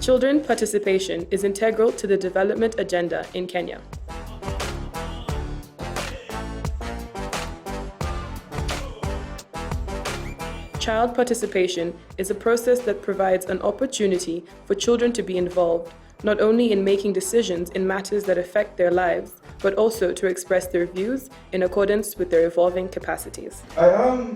Children participation is integral to the development agenda in Kenya. Child participation is a process that provides an opportunity for children to be involved, not only in making decisions in matters that affect their lives, but also to express their views in accordance with their evolving capacities. I'm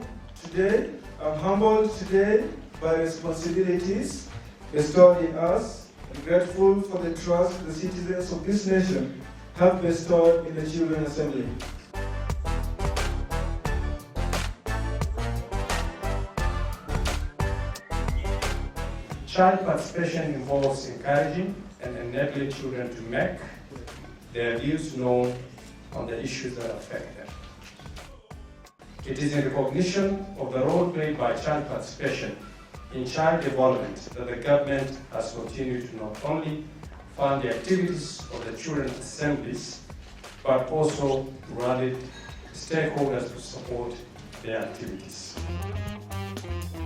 humbled today by responsibilities bestowed in us, and grateful for the trust the citizens of this nation have bestowed in the Children's Assembly. Child participation involves encouraging and enabling children to make their views known on the issues that affect them. It is in recognition of the role played by child participation in child development that the government has continued to not only fund the activities of the children's assemblies, but also rallied stakeholders to support their activities.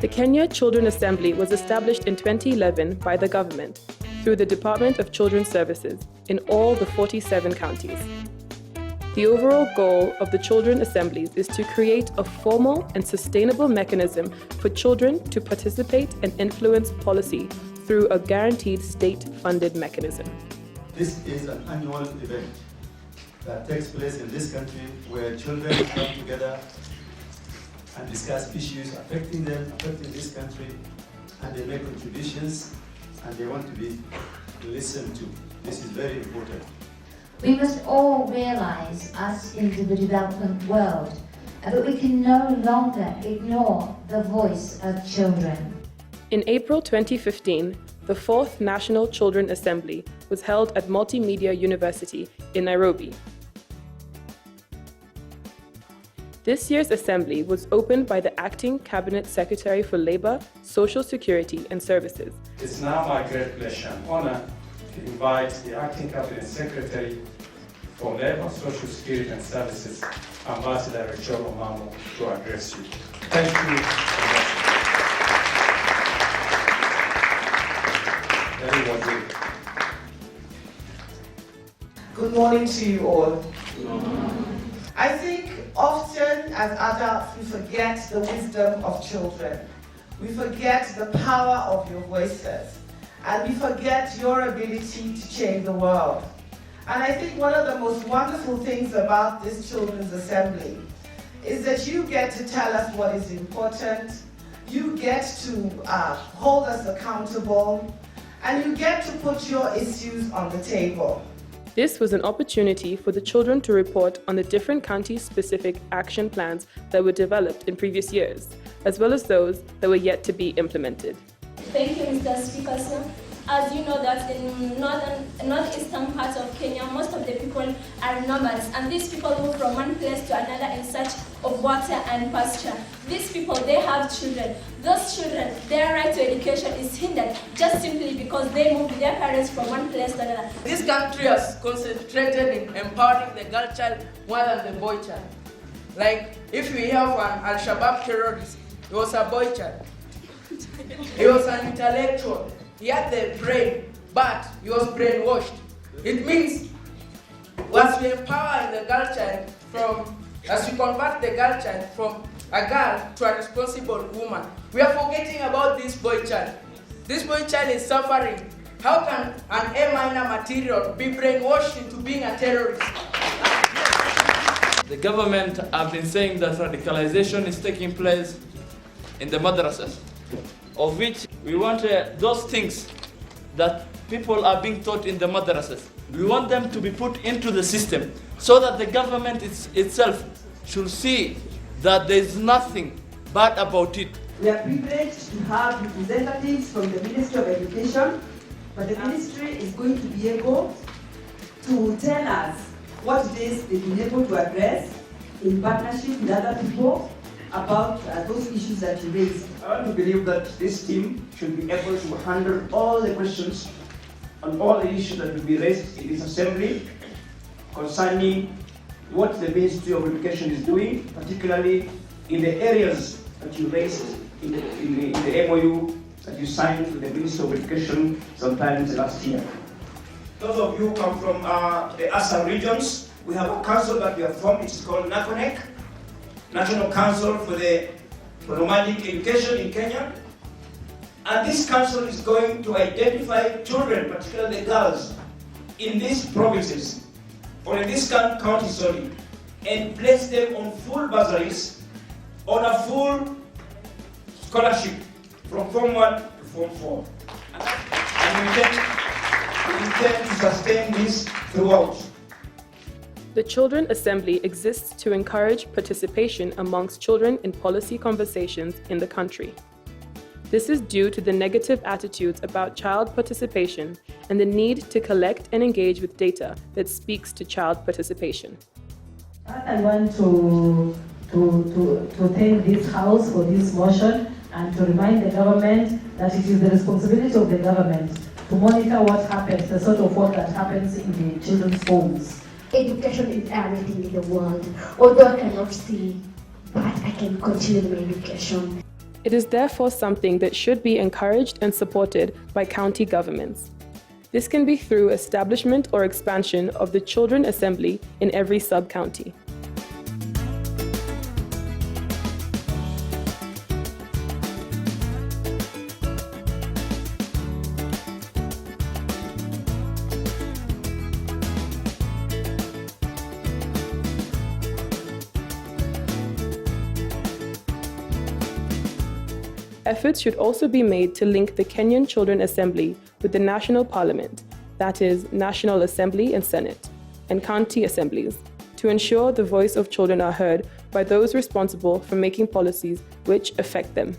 The Kenya Children Assembly was established in 2011 by the government through the Department of Children's Services in all the 47 counties. The overall goal of the Children Assemblies is to create a formal and sustainable mechanism for children to participate and influence policy through a guaranteed state-funded mechanism. This is an annual event that takes place in this country where children come together and discuss issues affecting them, affecting this country, and they make contributions and they want to be listened to. This is very important. We must all realize, us into the development world, that we can no longer ignore the voice of children. In April 2015, the 4th National Children Assembly was held at Multimedia University in Nairobi. This year's assembly was opened by the Acting Cabinet Secretary for Labour, Social Security and Services. It's now my great pleasure and honor to invite the Acting Cabinet Secretary for Labour, Social Security and Services, Ambassador Rachel Omamo, to address you. Thank you. Very well. Good morning to you all. I think often as adults we forget the wisdom of children. We forget the power of your voices. And we forget your ability to change the world. And I think one of the most wonderful things about this Children's Assembly is that you get to tell us what is important, you get to hold us accountable, and you get to put your issues on the table. This was an opportunity for the children to report on the different county-specific action plans that were developed in previous years, as well as those that were yet to be implemented. Thank you, Mr. Speaker, sir. As you know that in northeastern parts of Kenya, most of the people are nomads, and these people move from one place to another in search of water and pasture. These people, they have children. Those children, their right to education is hindered just simply because they moved with their parents from one place to another. This country has concentrated in empowering the girl child more than the boy child. Like, if we have an Al-Shabaab terrorist, he was a boy child. He was an intellectual. He had the brain, but he was brainwashed. It means, as we empower the girl child as we convert the girl child from a girl to a responsible woman, we are forgetting about this boy child. This boy child is suffering. How can an A-minor material be brainwashed into being a terrorist? The government have been saying that radicalization is taking place in the madrasas, of which we want those things that people are being taught in the madrasas. We want them to be put into the system so that the government itself should see that there is nothing bad about it. We are privileged to have representatives from the Ministry of Education, but the ministry is going to be able to tell us what it is they've been able to address in partnership with other people about those issues that you raised. I want to believe that this team should be able to handle all the questions on all the issues that will be raised in this assembly concerning what the Ministry of Education is doing, particularly in the areas that you raised in the MOU that you signed with the Ministry of Education sometimes last year. Those of you who come from the ASA regions, we have a council that we have formed. It's called NACONEC, National Council for Nomadic Education in Kenya. And this council is going to identify children, particularly girls, in these provinces, or in this county, sorry, and place them on full bursaries, on a full scholarship from Form 1 to Form 4. And we intend to sustain this throughout. The Children Assembly exists to encourage participation amongst children in policy conversations in the country. This is due to the negative attitudes about child participation and the need to collect and engage with data that speaks to child participation. I want to thank this House for this motion and to remind the government that it is the responsibility of the government to monitor what happens, the sort of work that happens in the children's homes. Education is everything in the world. Although I cannot see, but I can continue my education. It is therefore something that should be encouraged and supported by county governments. This can be through establishment or expansion of the Children Assembly in every sub-county. Efforts should also be made to link the Kenyan Children Assembly with the national parliament, that is, National Assembly and Senate, and county assemblies, to ensure the voice of children are heard by those responsible for making policies which affect them.